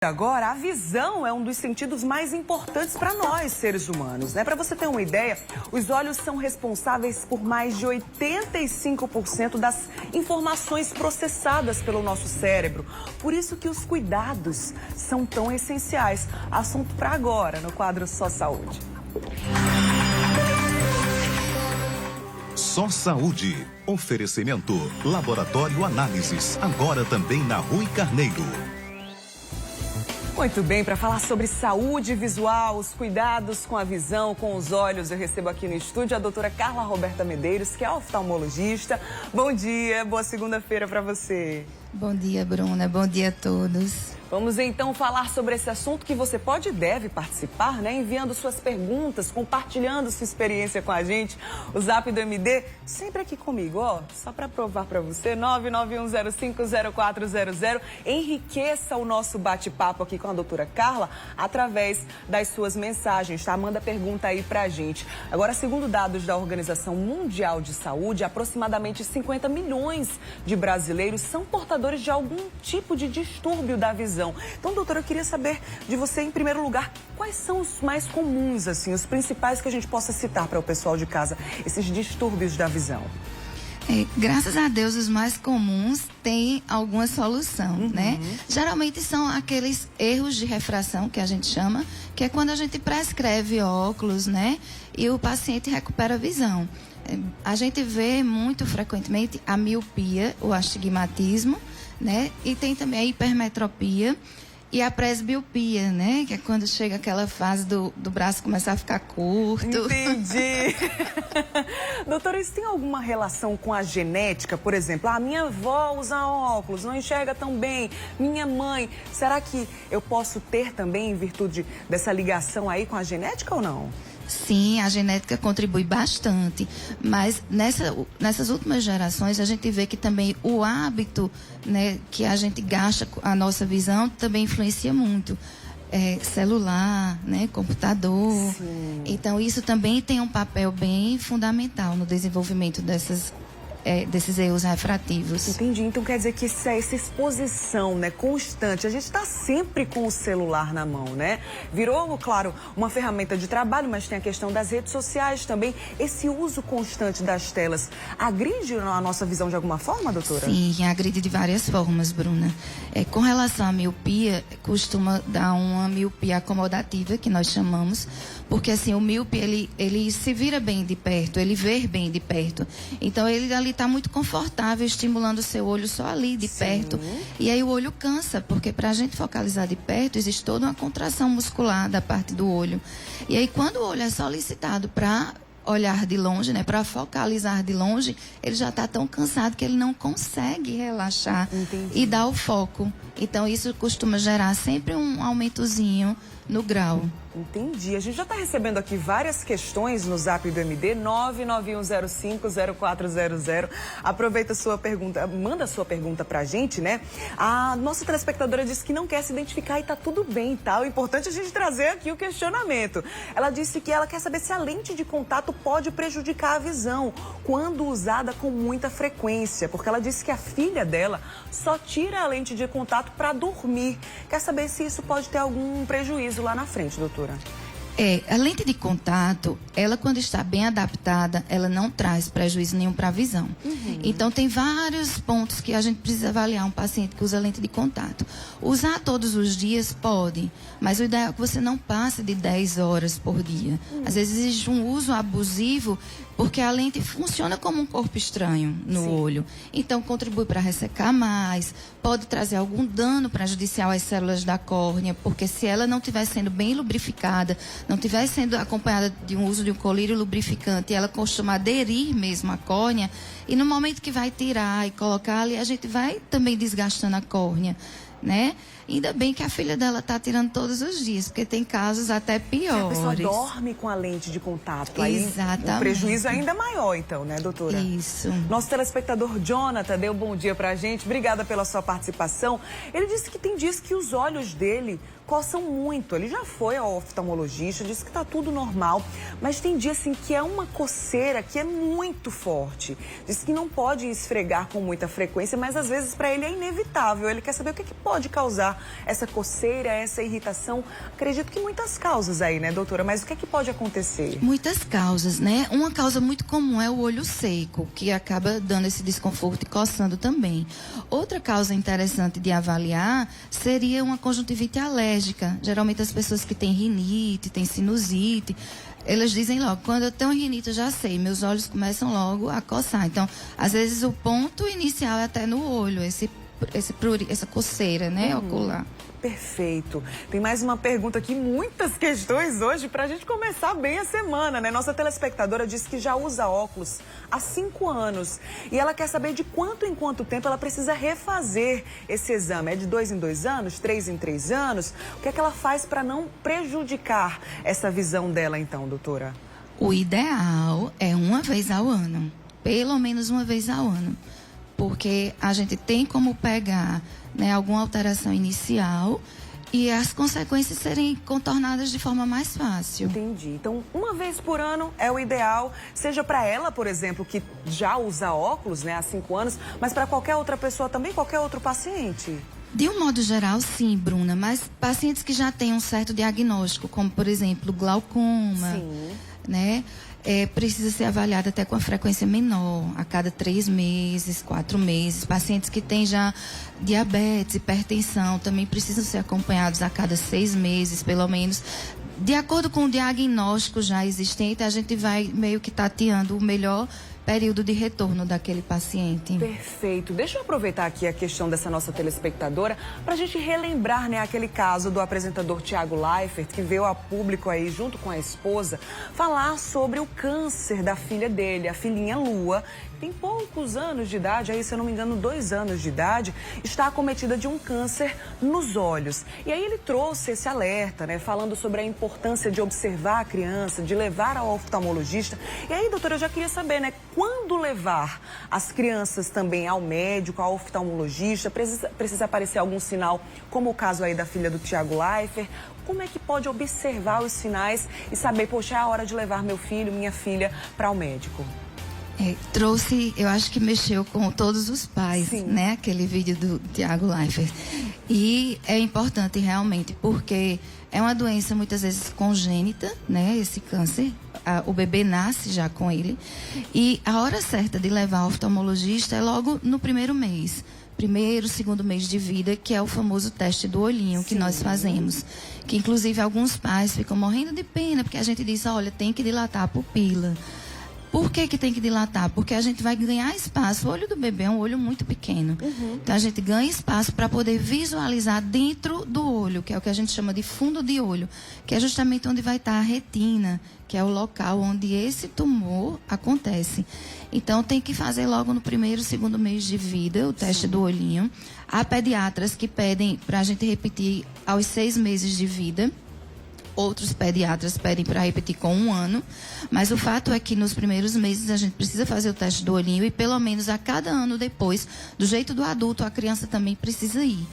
Agora, a visão é um dos sentidos mais importantes para nós, seres humanos, né? Para você ter uma ideia, os olhos são responsáveis por mais de 85% das informações processadas pelo nosso cérebro. Por isso que os cuidados são tão essenciais. Assunto para agora, no quadro Só Saúde. Só Saúde. Oferecimento. Laboratório Análises. Agora também na Rui Carneiro. Muito bem, para falar sobre saúde visual, os cuidados com a visão, com os olhos, eu recebo aqui no estúdio a doutora Carla Roberta Medeiros, que é oftalmologista. Bom dia, boa segunda-feira para você. Bom dia, Bruna. Bom dia a todos. Vamos então falar sobre esse assunto que você pode e deve participar, né? Enviando suas perguntas, compartilhando sua experiência com a gente. O Zap do MD, sempre aqui comigo, ó. Só para provar para você, 991050400. Enriqueça o nosso bate-papo aqui com a doutora Carla através das suas mensagens, tá? Manda pergunta aí pra gente. Agora, segundo dados da Organização Mundial de Saúde, aproximadamente 50 milhões de brasileiros são portadores de algum tipo de distúrbio da visão. Então, doutora, eu queria saber de você, em primeiro lugar, quais são os mais comuns, assim, os principais que a gente possa citar para o pessoal de casa, esses distúrbios da visão? Graças a Deus, os mais comuns têm alguma solução, né? Geralmente são aqueles erros de refração, que a gente chama, que é quando a gente prescreve óculos, né? E o paciente recupera a visão. A gente vê muito frequentemente a miopia, o astigmatismo, né? E tem também a hipermetropia e a presbiopia, né? Que é quando chega aquela fase do braço começar a ficar curto. Entendi. Doutora, isso tem alguma relação com a genética? Por exemplo, a minha avó usa óculos, não enxerga tão bem. Minha mãe, será que eu posso ter também em virtude dessa ligação aí com a genética ou não? Sim, a genética contribui bastante, mas nessas últimas gerações a gente vê que também o hábito, né, que a gente gasta a nossa visão também influencia muito. Celular, né, computador. Sim. Então isso também tem um papel bem fundamental no desenvolvimento desses erros refrativos. Entendi. Então quer dizer que essa exposição, né, constante, a gente está sempre com o celular na mão, né? Virou, claro, uma ferramenta de trabalho, mas tem a questão das redes sociais também. Esse uso constante das telas agride a nossa visão de alguma forma, doutora? Sim, agride de várias formas, Bruna. Com relação à miopia, costuma dar uma miopia acomodativa, que nós chamamos, porque assim, o míope, ele se vira bem de perto, ele vê bem de perto. Então ele ali está muito confortável, estimulando o seu olho só ali de perto. E aí o olho cansa, porque para a gente focalizar de perto, existe toda uma contração muscular da parte do olho. E aí quando o olho é solicitado para olhar de longe, né, para focalizar de longe, ele já está tão cansado que ele não consegue relaxar. Entendi. E dar o foco. Então isso costuma gerar sempre um aumentozinho no grau. Entendi. A gente já está recebendo aqui várias questões no Zap do MD, 991050400. Aproveita a sua pergunta, manda a sua pergunta pra gente, né? A nossa telespectadora disse que não quer se identificar e tá tudo bem, tá? O importante é a gente trazer aqui o questionamento. Ela disse que ela quer saber se a lente de contato pode prejudicar a visão quando usada com muita frequência, porque ela disse que a filha dela só tira a lente de contato para dormir. Quer saber se isso pode ter algum prejuízo lá na frente, doutora? A lente de contato, ela quando está bem adaptada, ela não traz prejuízo nenhum para a visão. Então tem vários pontos que a gente precisa avaliar um paciente que usa lente de contato. Usar todos os dias pode, mas o ideal é que você não passe de 10 horas por dia. Às vezes existe um uso abusivo, porque a lente funciona como um corpo estranho no olho. Então contribui para ressecar mais, pode trazer algum dano prejudicial às células da córnea, porque se ela não estiver sendo bem lubrificada, não estiver sendo acompanhada de um uso de um colírio lubrificante, ela costuma aderir mesmo à córnea, e no momento que vai tirar e colocar ali, a gente vai também desgastando a córnea, né? Ainda bem que a filha dela está tirando todos os dias, porque tem casos até piores. A pessoa dorme com a lente de contato. Exatamente. Aí o prejuízo é ainda maior, então, né, doutora? Isso. Nosso telespectador Jonathan deu bom dia pra gente. Obrigada pela sua participação. Ele disse que tem dias que os olhos dele coçam muito. Ele já foi ao oftalmologista, disse que tá tudo normal, mas tem dia assim que é uma coceira que é muito forte. Diz que não pode esfregar com muita frequência, mas às vezes para ele é inevitável. Ele quer saber o que pode causar essa coceira, essa irritação? Acredito que muitas causas aí, né, doutora? Mas o que é que pode acontecer? Muitas causas, né? Uma causa muito comum é o olho seco, que acaba dando esse desconforto e coçando também. Outra causa interessante de avaliar seria uma conjuntivite alérgica. Geralmente as pessoas que têm rinite, têm sinusite, elas dizem logo, quando eu tenho rinite eu já sei, meus olhos começam logo a coçar. Então, às vezes o ponto inicial é até no olho, essa coceira, né, ocular. Perfeito. Tem mais uma pergunta aqui, muitas questões hoje para a gente começar bem a semana, né? Nossa telespectadora disse que já usa óculos há 5 anos e ela quer saber de quanto em quanto tempo ela precisa refazer esse exame. É de 2 em 2 anos, 3 em 3 anos? O que é que ela faz para não prejudicar essa visão dela então, doutora? O ideal é uma vez ao ano, pelo menos uma vez ao ano, porque a gente tem como pegar, né, alguma alteração inicial e as consequências serem contornadas de forma mais fácil. Entendi. Então, uma vez por ano é o ideal, seja para ela, por exemplo, que já usa óculos, né, há 5 anos, mas para qualquer outra pessoa também, qualquer outro paciente. De um modo geral, sim, Bruna, mas pacientes que já têm um certo diagnóstico, como, por exemplo, glaucoma, Sim. né? Precisa ser avaliado até com a frequência menor, a cada 3 meses, 4 meses. Pacientes que têm já diabetes, hipertensão, também precisam ser acompanhados a cada 6 meses, pelo menos. De acordo com o diagnóstico já existente, a gente vai meio que tateando o melhor período de retorno daquele paciente. Perfeito. Deixa eu aproveitar aqui a questão dessa nossa telespectadora para a gente relembrar, né, aquele caso do apresentador Thiago Leifert, que veio a público aí, junto com a esposa, falar sobre o câncer da filha dele, a filhinha Lua. Tem poucos anos de idade, aí, se eu não me engano, 2 anos de idade, está acometida de um câncer nos olhos. E aí ele trouxe esse alerta, né, falando sobre a importância de observar a criança, de levar ao oftalmologista. E aí, doutora, eu já queria saber, né, quando levar as crianças também ao médico, ao oftalmologista? Precisa aparecer algum sinal, como o caso aí da filha do Thiago Leifert? Como é que pode observar os sinais e saber, poxa, é a hora de levar meu filho, minha filha para o médico? Trouxe, eu acho que mexeu com todos os pais, Sim, né? Aquele vídeo do Thiago Leifert. E é importante realmente, porque é uma doença muitas vezes congênita, né? Esse câncer, o bebê nasce já com ele. E a hora certa de levar ao oftalmologista é logo no primeiro mês. Primeiro, segundo mês de vida, que é o famoso teste do olhinho que nós fazemos. Que inclusive alguns pais ficam morrendo de pena, porque a gente diz, olha, tem que dilatar a pupila. Por que tem que dilatar? Porque a gente vai ganhar espaço. O olho do bebê é um olho muito pequeno. Então, a gente ganha espaço para poder visualizar dentro do olho, que é o que a gente chama de fundo de olho, que é justamente onde vai estar a retina, que é o local onde esse tumor acontece. Então, tem que fazer logo no primeiro, segundo mês de vida, o teste do olhinho. Há pediatras que pedem para a gente repetir aos 6 meses de vida. Outros pediatras pedem para repetir com 1 ano, mas o fato é que nos primeiros meses a gente precisa fazer o teste do olhinho e pelo menos a cada ano depois, do jeito do adulto, a criança também precisa ir.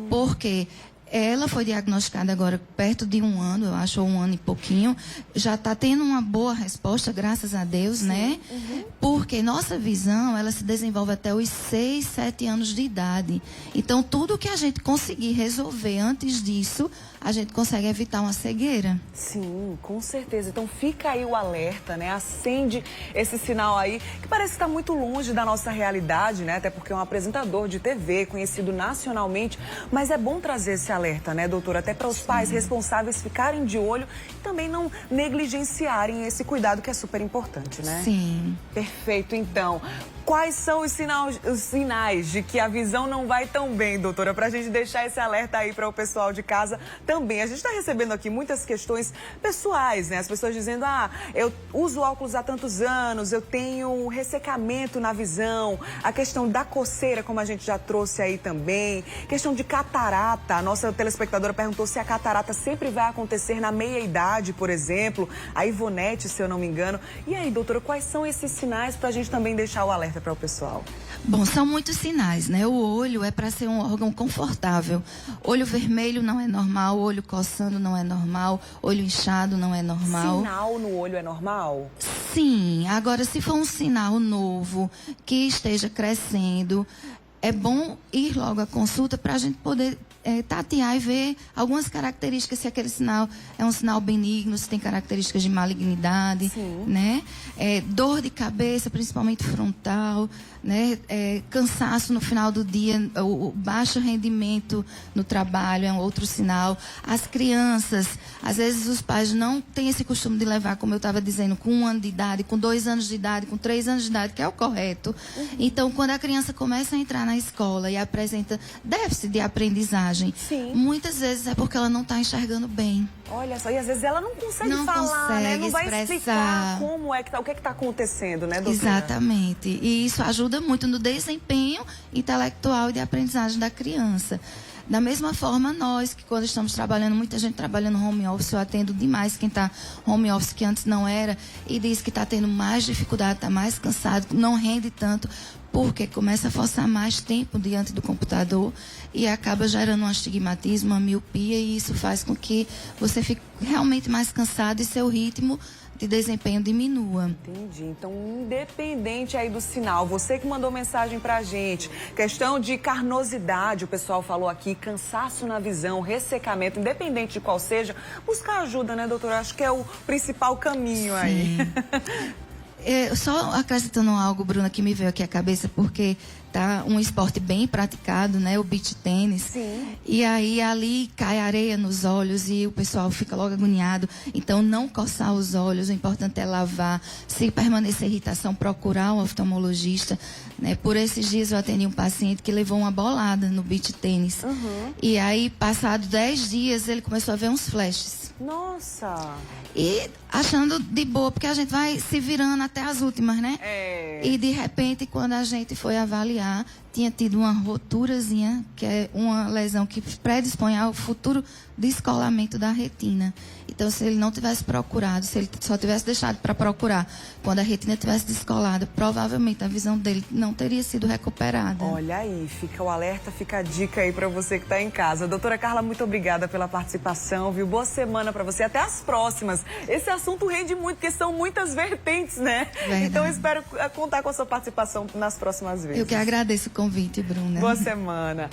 Porque ela foi diagnosticada agora perto de 1 ano, eu acho, ou 1 ano e pouquinho. Já está tendo uma boa resposta, graças a Deus, né? Porque nossa visão, ela se desenvolve até os 6, 7 anos de idade. Então, tudo que a gente conseguir resolver antes disso, a gente consegue evitar uma cegueira. Sim, com certeza. Então fica aí o alerta, né? Acende esse sinal aí, que parece estar muito longe da nossa realidade, né? Até porque é um apresentador de TV, conhecido nacionalmente. Mas é bom trazer esse alerta, né, doutora? Até para os pais responsáveis ficarem de olho e também não negligenciarem esse cuidado que é super importante, né? Sim. Perfeito, então. Quais são os sinais de que a visão não vai tão bem, doutora? Para a gente deixar esse alerta aí para o pessoal de casa também. A gente está recebendo aqui muitas questões pessoais, né? As pessoas dizendo, eu uso óculos há tantos anos, eu tenho ressecamento na visão. A questão da coceira, como a gente já trouxe aí também. Questão de catarata. A nossa telespectadora perguntou se a catarata sempre vai acontecer na meia-idade, por exemplo. A Ivonete, se eu não me engano. E aí, doutora, quais são esses sinais para a gente também deixar o alerta para o pessoal? Bom, são muitos sinais, né? O olho é para ser um órgão confortável. Olho vermelho não é normal, olho coçando não é normal, olho inchado não é normal. Sinal no olho é normal? Sim. Agora, se for um sinal novo, que esteja crescendo, é bom ir logo à consulta para a gente poder tatear e ver algumas características, se aquele sinal é um sinal benigno, se tem características de malignidade, Sim. né? Dor de cabeça, principalmente frontal, né? Cansaço no final do dia, o baixo rendimento no trabalho é um outro sinal. As crianças, às vezes os pais não têm esse costume de levar, como eu estava dizendo, com 1 ano de idade, com 2 anos de idade, com 3 anos de idade, que é o correto. Então, quando a criança começa a entrar na escola e apresenta déficit de aprendizagem, Sim. muitas vezes é porque ela não está enxergando bem. Olha só, e às vezes ela não consegue Não falar, né? consegue Não vai expressar. explicar como é que tá, o que é que tá acontecendo, né, doutora? Exatamente. E isso ajuda muito no desempenho intelectual e de aprendizagem da criança. Da mesma forma, nós, que quando estamos trabalhando, muita gente trabalhando home office, eu atendo demais quem está home office, que antes não era, e diz que está tendo mais dificuldade, está mais cansado, não rende tanto, porque começa a forçar mais tempo diante do computador e acaba gerando um astigmatismo, uma miopia, e isso faz com que você fique realmente mais cansado e seu ritmo de desempenho diminua. Entendi. Então, independente aí do sinal, você que mandou mensagem pra gente, questão de carnosidade, o pessoal falou aqui, cansaço na visão, ressecamento, independente de qual seja, buscar ajuda, né, doutora? Acho que é o principal caminho aí. Só acrescentando algo, Bruna, que me veio aqui à cabeça, porque tá um esporte bem praticado, né? O beach tênis. Sim. E aí ali cai areia nos olhos e o pessoal fica logo agoniado. Então, não coçar os olhos, o importante é lavar. Se permanecer irritação, procurar um oftalmologista, né? Por esses dias eu atendi um paciente que levou uma bolada no beach tênis. E aí, passado 10 dias, ele começou a ver uns flashes. Nossa! E achando de boa, porque a gente vai se virando até as últimas, né? E de repente, quando a gente foi avaliar, tinha tido uma roturazinha, que é uma lesão que predispõe ao futuro descolamento da retina. Então, se ele não tivesse procurado, se ele só tivesse deixado para procurar, quando a retina tivesse descolada, provavelmente a visão dele não teria sido recuperada. Olha aí, fica o alerta, fica a dica aí para você que está em casa. Doutora Carla, muito obrigada pela participação, viu? Boa semana para você, até as próximas. Esse assunto rende muito, porque são muitas vertentes, né? Verdade. Então, eu espero contar com a sua participação nas próximas vezes. Eu que agradeço o convite, Bruna. Boa semana.